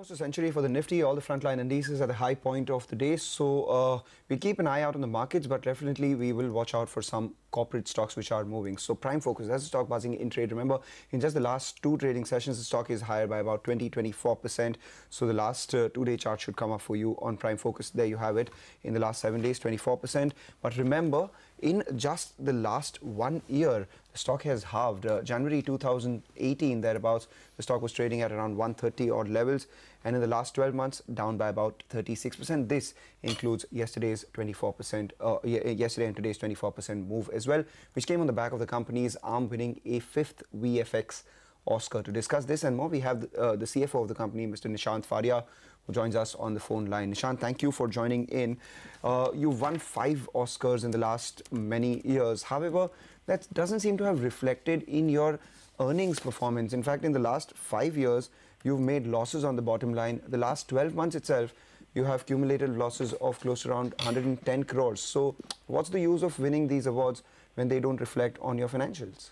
Almost a century for the Nifty. All the frontline indices at the high point of the day. So we'll keep an eye out on the markets, but definitely we will watch out for some corporate stocks which are moving. So Prime Focus, that's the stock buzzing in trade. Remember, in just the last two trading sessions, the stock is higher by about 24%. So the last two-day chart should come up for you on Prime Focus. There you have it. In the last 7 days, 24%. But remember, in just the last 1 year, the stock has halved. January 2018, thereabouts, the stock was trading at around 130 odd levels, and in the last 12 months, down by about 36%. This includes yesterday's 24%, yesterday and today's 24% move as well, which came on the back of the company's arm winning a 5th VFX Oscar. To discuss this and more, we have the CFO of the company, Mr. Nishant Fadia, who joins us on the phone line. Nishant, thank you for joining in. You've won 5 Oscars in the last many years. However, that doesn't seem to have reflected in your earnings performance. In fact, in the last 5 years, you've made losses on the bottom line. The last 12 months itself, you have cumulative losses of close to around 110 crores. So what's the use of winning these awards when they don't reflect on your financials?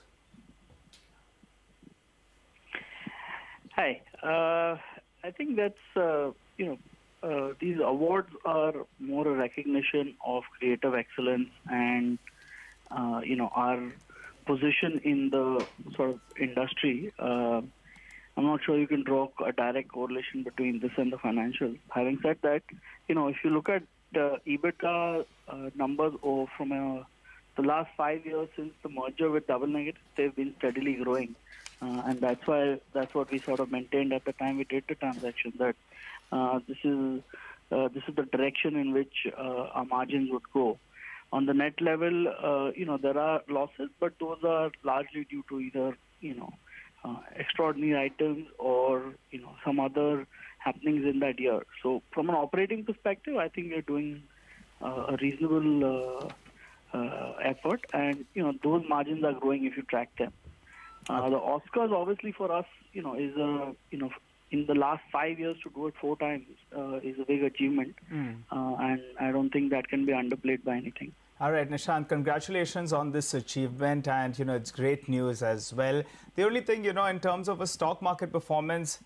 Hi. I think that's, these awards are more a recognition of creative excellence and, our position in the sort of industry. I'm not sure you can draw a direct correlation between this and the financials. Having said that, if you look at the EBITDA numbers from the last 5 years since the merger with Double Negative, they've been steadily growing. And that's what we sort of maintained at the time we did the transaction, that this is the direction in which our margins would go. On the net level, there are losses, but those are largely due to either extraordinary items or some other happenings in that year. So from an operating perspective, I think we're doing a reasonable effort, and those margins are growing if you track them. The Oscars, obviously, for us, is in the last 5 years to do it 4 times is a big achievement, and I don't think that can be underplayed by anything. All right, Nishant, congratulations on this achievement, and it's great news as well. The only thing, in terms of a stock market performance,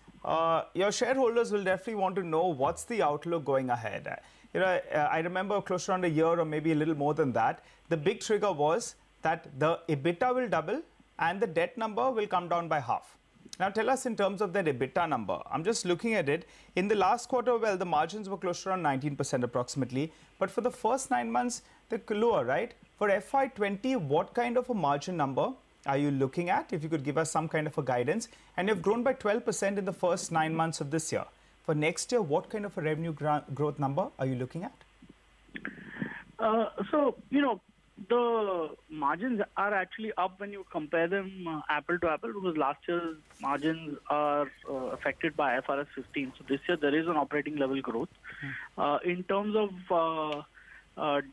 your shareholders will definitely want to know what's the outlook going ahead. I remember close to around a year or maybe a little more than that, the big trigger was that the EBITDA will double and the debt number will come down by half. Now tell us in terms of that EBITDA number. I'm just looking at it. In the last quarter, well, the margins were close to around 19% approximately. But for the first 9 months, they're lower, right? For FY20, what kind of a margin number are you looking at? If you could give us some kind of a guidance. And you've grown by 12% in the first 9 months of this year. For next year, what kind of a revenue growth number are you looking at? The margins are actually up when you compare them apple to apple, because last year's margins are affected by IFRS 15. So this year there is an operating level growth. In terms of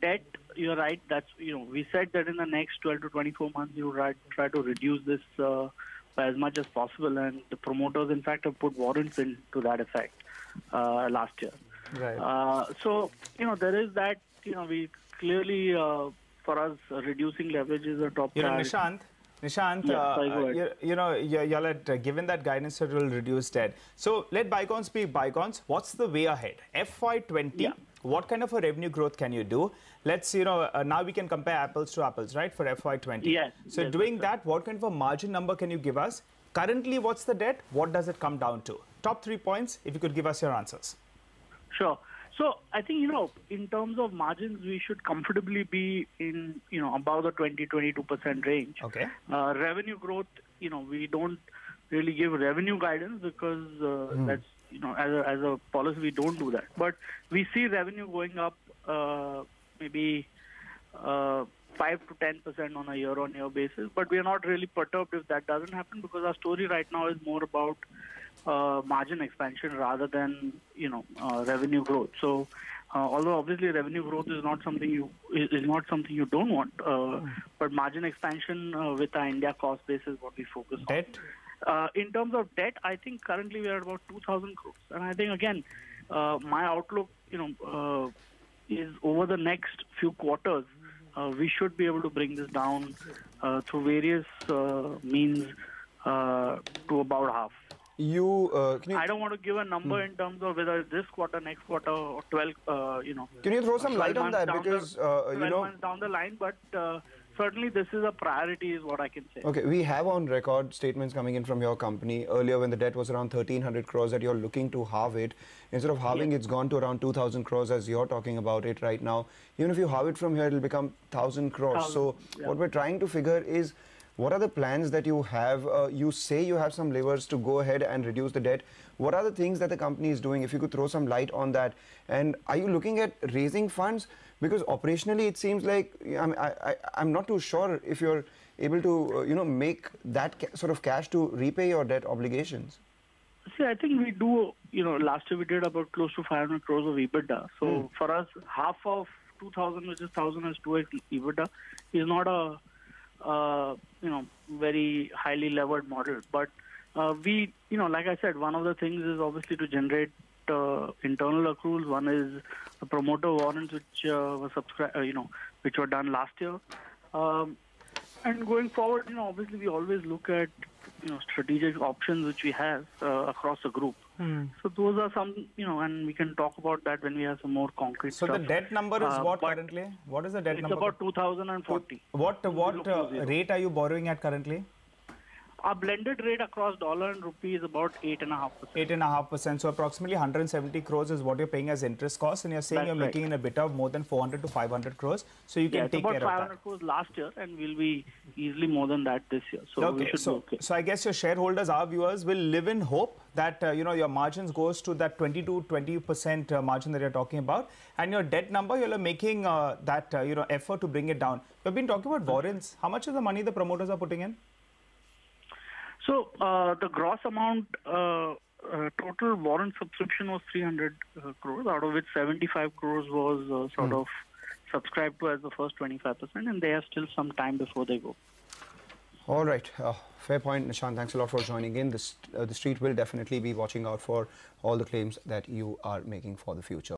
debt, you're right. That's we said that in the next 12 to 24 months you try to reduce this by as much as possible, and the promoters in fact have put warrants in to that effect last year. Right. So there is that. We clearly. For us, reducing leverage is a top priority. Nishant, y'all had given that guidance that will reduce debt. So let bygones be bygones. What's the way ahead? FY20, what kind of a revenue growth can you do? Let's, now we can compare apples to apples, right, for FY20. Yes. So doing that, what kind of a margin number can you give us? Currently, what's the debt? What does it come down to? Top 3 points, if you could give us your answers. Sure. So I think, in terms of margins, we should comfortably be in, above the 20-22% range. Okay. Revenue growth, we don't really give revenue guidance because that's, as a policy, we don't do that. But we see revenue going up maybe 5 to 10% on a year-on-year basis. But we are not really perturbed if that doesn't happen, because our story right now is more about margin expansion rather than revenue growth. So although obviously revenue growth is not something you don't want, but margin expansion with our India cost base is what we focus on. Debt? In terms of debt, I think currently we are at about 2,000 crores, and I think again my outlook is over the next few quarters we should be able to bring this down through various means to about half. Can you, I don't want to give a number in terms of whether it's this quarter, next quarter, or 12, can you throw some light on that? Because, 12 months down the line, but certainly this is a priority is what I can say. Okay, we have on record statements coming in from your company earlier when the debt was around 1,300 crores that you're looking to halve it. Instead of halving, it's gone to around 2,000 crores as you're talking about it right now. Even if you halve it from here, it'll become 1,000 crores. So what we're trying to figure is, what are the plans that you have? You say you have some levers to go ahead and reduce the debt. What are the things that the company is doing? If you could throw some light on that. And are you looking at raising funds? Because operationally, it seems like I'm not too sure if you're able to, make that sort of cash to repay your debt obligations. See, I think we do, last year we did about close to 500 crores of EBITDA. So for us, half of 2,000, which is 1,000 is 2x EBITDA, is not a very highly levered model. But we, like I said, one of the things is obviously to generate internal accruals. One is the promoter warrants, which were which were done last year. And going forward, obviously we always look at strategic options which we have across the group. So those are some, and we can talk about that when we have some more concrete stuff. So the debt number is what currently? What is the debt number? It's about 2,040. What rate are you borrowing at currently? Our blended rate across dollar and rupee is about 8.5%. 8.5%. So approximately 170 crores is what you're paying as interest costs, and you're saying you're making an EBITDA of more than 400 to 500 crores. So you can take care of that. About 500 crores last year, and we'll be easily more than that this year. So we should be okay. So I guess your shareholders, our viewers, will live in hope that your margins goes to that 20% margin that you're talking about, and your debt number, you're making that effort to bring it down. We've been talking about warrants. How much is the money the promoters are putting in? So the gross amount, total warrant subscription was 300 crores, out of which 75 crores was sort of subscribed to as the first 25%, and they have still some time before they go. All right. Fair point, Nishant. Thanks a lot for joining in. The street will definitely be watching out for all the claims that you are making for the future.